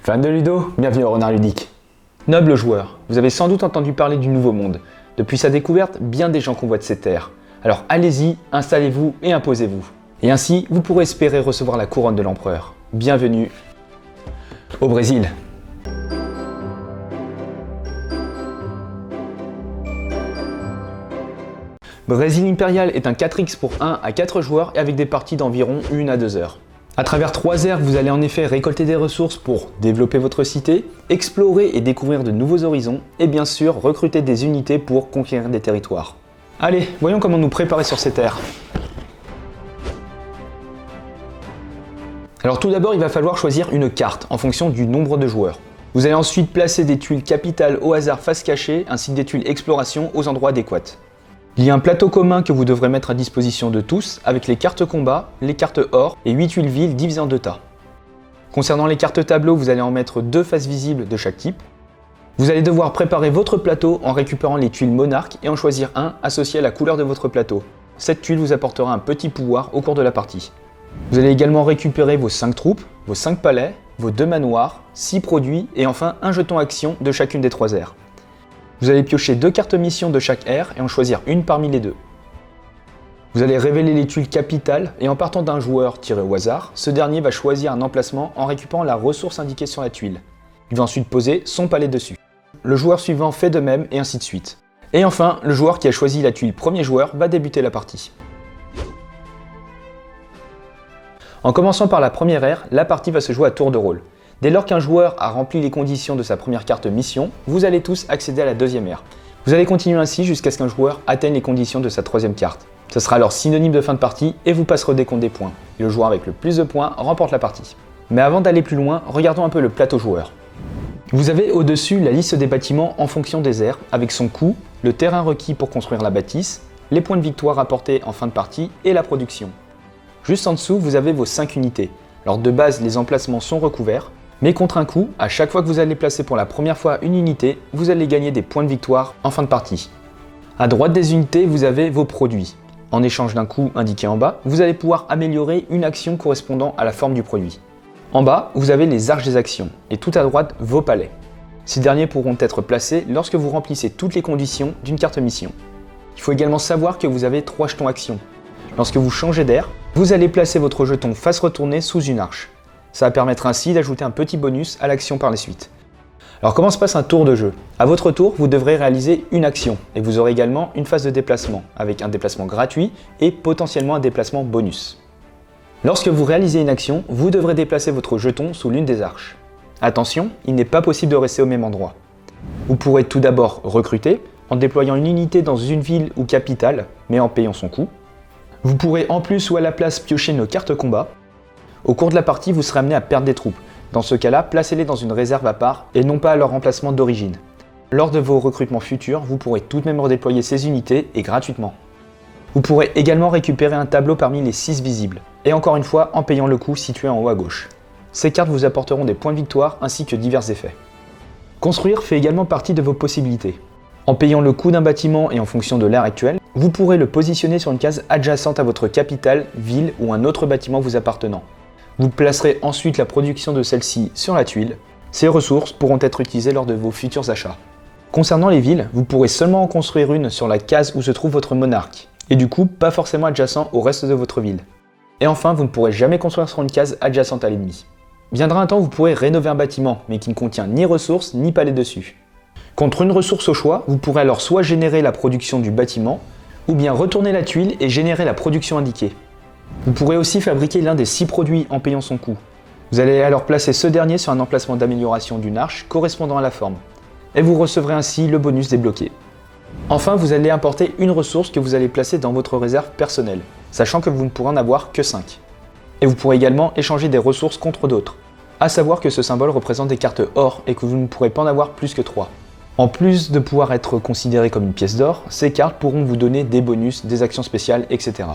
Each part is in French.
Fan de Ludo, bienvenue au Renard Ludique. Noble joueur, vous avez sans doute entendu parler du Nouveau Monde. Depuis sa découverte, bien des gens convoitent ces terres. Alors allez-y, installez-vous et imposez-vous. Et ainsi, vous pourrez espérer recevoir la couronne de l'empereur. Bienvenue au Brésil. Brésil Impérial est un 4X pour 1 à 4 joueurs et avec des parties d'environ 1 à 2 heures. À travers 3 aires, vous allez en effet récolter des ressources pour développer votre cité, explorer et découvrir de nouveaux horizons et bien sûr recruter des unités pour conquérir des territoires. Allez, voyons comment nous préparer sur ces terres. Alors tout d'abord, il va falloir choisir une carte en fonction du nombre de joueurs. Vous allez ensuite placer des tuiles capitales au hasard face cachée ainsi que des tuiles exploration aux endroits adéquats. Il y a un plateau commun que vous devrez mettre à disposition de tous avec les cartes combat, les cartes or et 8 tuiles villes divisées en 2 tas. Concernant les cartes tableau, vous allez en mettre 2 faces visibles de chaque type. Vous allez devoir préparer votre plateau en récupérant les tuiles monarques et en choisir un associé à la couleur de votre plateau. Cette tuile vous apportera un petit pouvoir au cours de la partie. Vous allez également récupérer vos 5 troupes, vos 5 palais, vos 2 manoirs, 6 produits et enfin un jeton action de chacune des 3 aires. Vous allez piocher 2 cartes mission de chaque aire et en choisir une parmi les 2. Vous allez révéler les tuiles capitales et en partant d'un joueur tiré au hasard, ce dernier va choisir un emplacement en récupérant la ressource indiquée sur la tuile. Il va ensuite poser son palais dessus. Le joueur suivant fait de même et ainsi de suite. Et enfin, le joueur qui a choisi la tuile premier joueur va débuter la partie. En commençant par la première ère, la partie va se jouer à tour de rôle. Dès lors qu'un joueur a rempli les conditions de sa première carte mission, vous allez tous accéder à la deuxième ère. Vous allez continuer ainsi jusqu'à ce qu'un joueur atteigne les conditions de sa troisième carte. Ce sera alors synonyme de fin de partie et vous passerez au décompte des points. Et le joueur avec le plus de points remporte la partie. Mais avant d'aller plus loin, regardons un peu le plateau joueur. Vous avez au-dessus la liste des bâtiments en fonction des aires, avec son coût, le terrain requis pour construire la bâtisse, les points de victoire apportés en fin de partie et la production. Juste en dessous, vous avez vos 5 unités. Alors de base, les emplacements sont recouverts, mais contre un coup, à chaque fois que vous allez placer pour la première fois une unité, vous allez gagner des points de victoire en fin de partie. À droite des unités, vous avez vos produits. En échange d'un coût indiqué en bas, vous allez pouvoir améliorer une action correspondant à la forme du produit. En bas, vous avez les arches des actions, et tout à droite, vos palais. Ces derniers pourront être placés lorsque vous remplissez toutes les conditions d'une carte mission. Il faut également savoir que vous avez 3 jetons actions. Lorsque vous changez d'air, vous allez placer votre jeton face retournée sous une arche. Ça va permettre ainsi d'ajouter un petit bonus à l'action par la suite. Alors comment se passe un tour de jeu? À votre tour, vous devrez réaliser une action et vous aurez également une phase de déplacement, avec un déplacement gratuit et potentiellement un déplacement bonus. Lorsque vous réalisez une action, vous devrez déplacer votre jeton sous l'une des arches. Attention, il n'est pas possible de rester au même endroit. Vous pourrez tout d'abord recruter en déployant une unité dans une ville ou capitale, mais en payant son coût. Vous pourrez en plus ou à la place piocher nos cartes combat. Au cours de la partie, vous serez amené à perdre des troupes. Dans ce cas-là, placez-les dans une réserve à part et non pas à leur emplacement d'origine. Lors de vos recrutements futurs, vous pourrez tout de même redéployer ces unités et gratuitement. Vous pourrez également récupérer un tableau parmi les 6 visibles, et encore une fois en payant le coût situé en haut à gauche. Ces cartes vous apporteront des points de victoire ainsi que divers effets. Construire fait également partie de vos possibilités. En payant le coût d'un bâtiment et en fonction de l'ère actuelle, vous pourrez le positionner sur une case adjacente à votre capitale, ville ou un autre bâtiment vous appartenant. Vous placerez ensuite la production de celle-ci sur la tuile. Ces ressources pourront être utilisées lors de vos futurs achats. Concernant les villes, vous pourrez seulement en construire une sur la case où se trouve votre monarque, et du coup pas forcément adjacent au reste de votre ville. Et enfin, vous ne pourrez jamais construire sur une case adjacente à l'ennemi. Viendra un temps où vous pourrez rénover un bâtiment, mais qui ne contient ni ressources ni palais dessus. Contre une ressource au choix, vous pourrez alors soit générer la production du bâtiment, ou bien retourner la tuile et générer la production indiquée. Vous pourrez aussi fabriquer l'un des 6 produits en payant son coût. Vous allez alors placer ce dernier sur un emplacement d'amélioration d'une arche correspondant à la forme. Et vous recevrez ainsi le bonus débloqué. Enfin, vous allez importer une ressource que vous allez placer dans votre réserve personnelle, sachant que vous ne pourrez en avoir que 5. Et vous pourrez également échanger des ressources contre d'autres. À savoir que ce symbole représente des cartes or et que vous ne pourrez pas en avoir plus que 3. En plus de pouvoir être considéré comme une pièce d'or, ces cartes pourront vous donner des bonus, des actions spéciales, etc.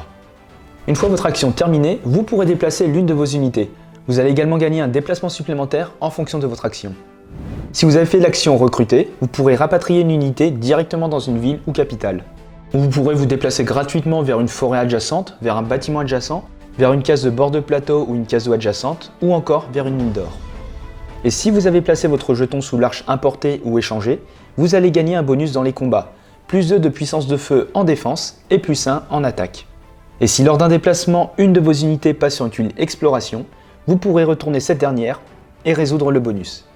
Une fois votre action terminée, vous pourrez déplacer l'une de vos unités. Vous allez également gagner un déplacement supplémentaire en fonction de votre action. Si vous avez fait l'action recruter, vous pourrez rapatrier une unité directement dans une ville ou capitale. Vous pourrez vous déplacer gratuitement vers une forêt adjacente, vers un bâtiment adjacent, vers une case de bord de plateau ou une case d'eau adjacente, ou encore vers une mine d'or. Et si vous avez placé votre jeton sous l'arche importée ou échangée, vous allez gagner un bonus dans les combats, plus 2 de puissance de feu en défense et plus 1 en attaque. Et si lors d'un déplacement, une de vos unités passe sur une tuile exploration, vous pourrez retourner cette dernière et résoudre le bonus.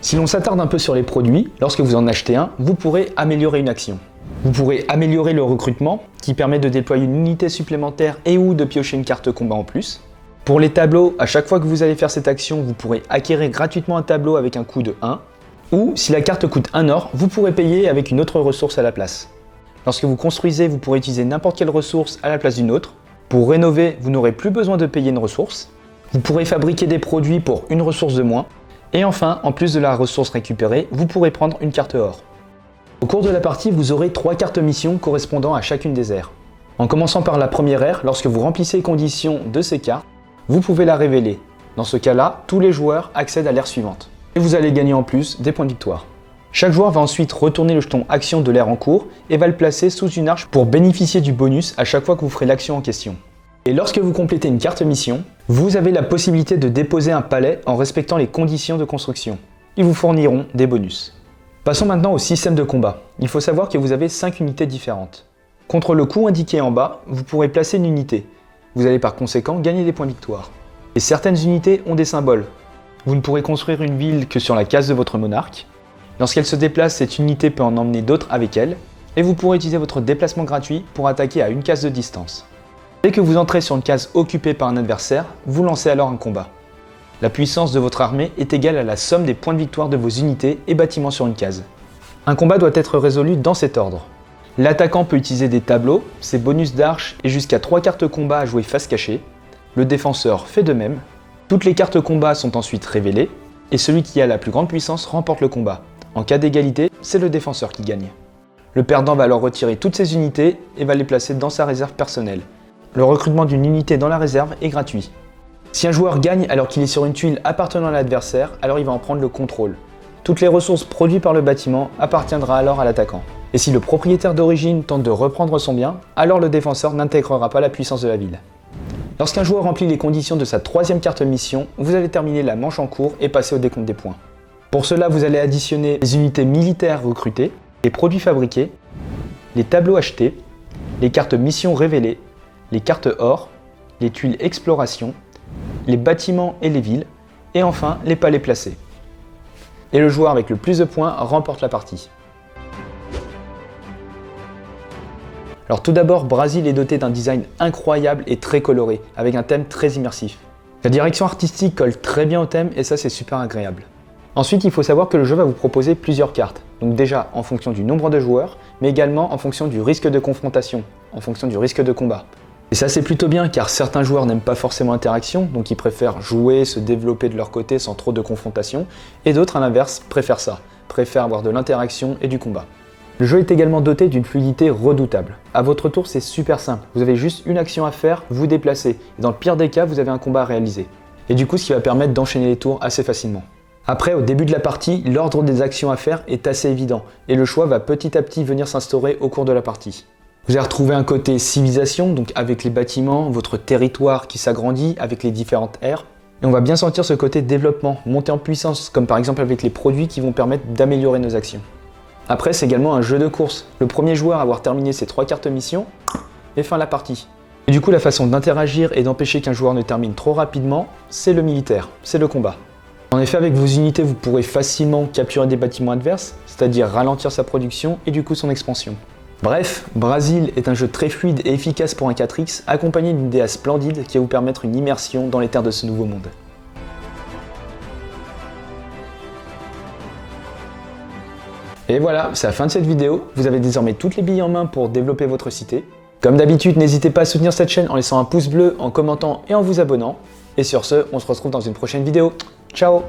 Si l'on s'attarde un peu sur les produits, lorsque vous en achetez un, vous pourrez améliorer une action. Vous pourrez améliorer le recrutement, qui permet de déployer une unité supplémentaire et ou de piocher une carte combat en plus. Pour les tableaux, à chaque fois que vous allez faire cette action, vous pourrez acquérir gratuitement un tableau avec un coût de 1. Ou, si la carte coûte 1 or, vous pourrez payer avec une autre ressource à la place. Lorsque vous construisez, vous pourrez utiliser n'importe quelle ressource à la place d'une autre. Pour rénover, vous n'aurez plus besoin de payer une ressource. Vous pourrez fabriquer des produits pour une ressource de moins. Et enfin, en plus de la ressource récupérée, vous pourrez prendre une carte or. Au cours de la partie, vous aurez 3 cartes missions correspondant à chacune des aires. En commençant par la première ère, lorsque vous remplissez les conditions de ces cartes, vous pouvez la révéler. Dans ce cas-là, tous les joueurs accèdent à l'ère suivante. Et vous allez gagner en plus des points de victoire. Chaque joueur va ensuite retourner le jeton action de l'ère en cours et va le placer sous une arche pour bénéficier du bonus à chaque fois que vous ferez l'action en question. Et lorsque vous complétez une carte mission, vous avez la possibilité de déposer un palais en respectant les conditions de construction. Ils vous fourniront des bonus. Passons maintenant au système de combat. Il faut savoir que vous avez 5 unités différentes. Contre le coût indiqué en bas, vous pourrez placer une unité. Vous allez par conséquent gagner des points de victoire. Et certaines unités ont des symboles. Vous ne pourrez construire une ville que sur la case de votre monarque. Lorsqu'elle se déplace, cette unité peut en emmener d'autres avec elle. Et vous pourrez utiliser votre déplacement gratuit pour attaquer à une case de distance. Dès que vous entrez sur une case occupée par un adversaire, vous lancez alors un combat. La puissance de votre armée est égale à la somme des points de victoire de vos unités et bâtiments sur une case. Un combat doit être résolu dans cet ordre. L'attaquant peut utiliser des tableaux, ses bonus d'arche et jusqu'à 3 cartes combat à jouer face cachée. Le défenseur fait de même. Toutes les cartes combat sont ensuite révélées et celui qui a la plus grande puissance remporte le combat. En cas d'égalité, c'est le défenseur qui gagne. Le perdant va alors retirer toutes ses unités et va les placer dans sa réserve personnelle. Le recrutement d'une unité dans la réserve est gratuit. Si un joueur gagne alors qu'il est sur une tuile appartenant à l'adversaire, alors il va en prendre le contrôle. Toutes les ressources produites par le bâtiment appartiendra alors à l'attaquant. Et si le propriétaire d'origine tente de reprendre son bien, alors le défenseur n'intégrera pas la puissance de la ville. Lorsqu'un joueur remplit les conditions de sa 3e carte mission, vous allez terminer la manche en cours et passer au décompte des points. Pour cela, vous allez additionner les unités militaires recrutées, les produits fabriqués, les tableaux achetés, les cartes missions révélées, les cartes or, les tuiles exploration, les bâtiments et les villes, et enfin les palais placés. Et le joueur avec le plus de points remporte la partie. Alors tout d'abord, Brasil est doté d'un design incroyable et très coloré, avec un thème très immersif. La direction artistique colle très bien au thème et ça c'est super agréable. Ensuite, il faut savoir que le jeu va vous proposer plusieurs cartes, donc déjà en fonction du nombre de joueurs, mais également en fonction du risque de confrontation, en fonction du risque de combat. Et ça c'est plutôt bien car certains joueurs n'aiment pas forcément l'interaction, donc ils préfèrent jouer, se développer de leur côté sans trop de confrontation, et d'autres à l'inverse préfèrent ça, préfèrent avoir de l'interaction et du combat. Le jeu est également doté d'une fluidité redoutable. À votre tour c'est super simple, vous avez juste une action à faire, vous déplacer, et dans le pire des cas vous avez un combat à réaliser. Et du coup ce qui va permettre d'enchaîner les tours assez facilement. Après, au début de la partie, l'ordre des actions à faire est assez évident, et le choix va petit à petit venir s'instaurer au cours de la partie. Vous allez retrouver un côté civilisation, donc avec les bâtiments, votre territoire qui s'agrandit avec les différentes aires. Et on va bien sentir ce côté développement, montée en puissance, comme par exemple avec les produits qui vont permettre d'améliorer nos actions. Après, c'est également un jeu de course. Le premier joueur à avoir terminé ses 3 cartes mission et fin la partie. Et du coup, la façon d'interagir et d'empêcher qu'un joueur ne termine trop rapidement, c'est le militaire, c'est le combat. En effet, avec vos unités, vous pourrez facilement capturer des bâtiments adverses, c'est-à-dire ralentir sa production et du coup son expansion. Bref, Brasil est un jeu très fluide et efficace pour un 4X, accompagné d'une DA splendide qui va vous permettre une immersion dans les terres de ce nouveau monde. Et voilà, c'est la fin de cette vidéo. Vous avez désormais toutes les billes en main pour développer votre cité. Comme d'habitude, n'hésitez pas à soutenir cette chaîne en laissant un pouce bleu, en commentant et en vous abonnant. Et sur ce, on se retrouve dans une prochaine vidéo. Ciao!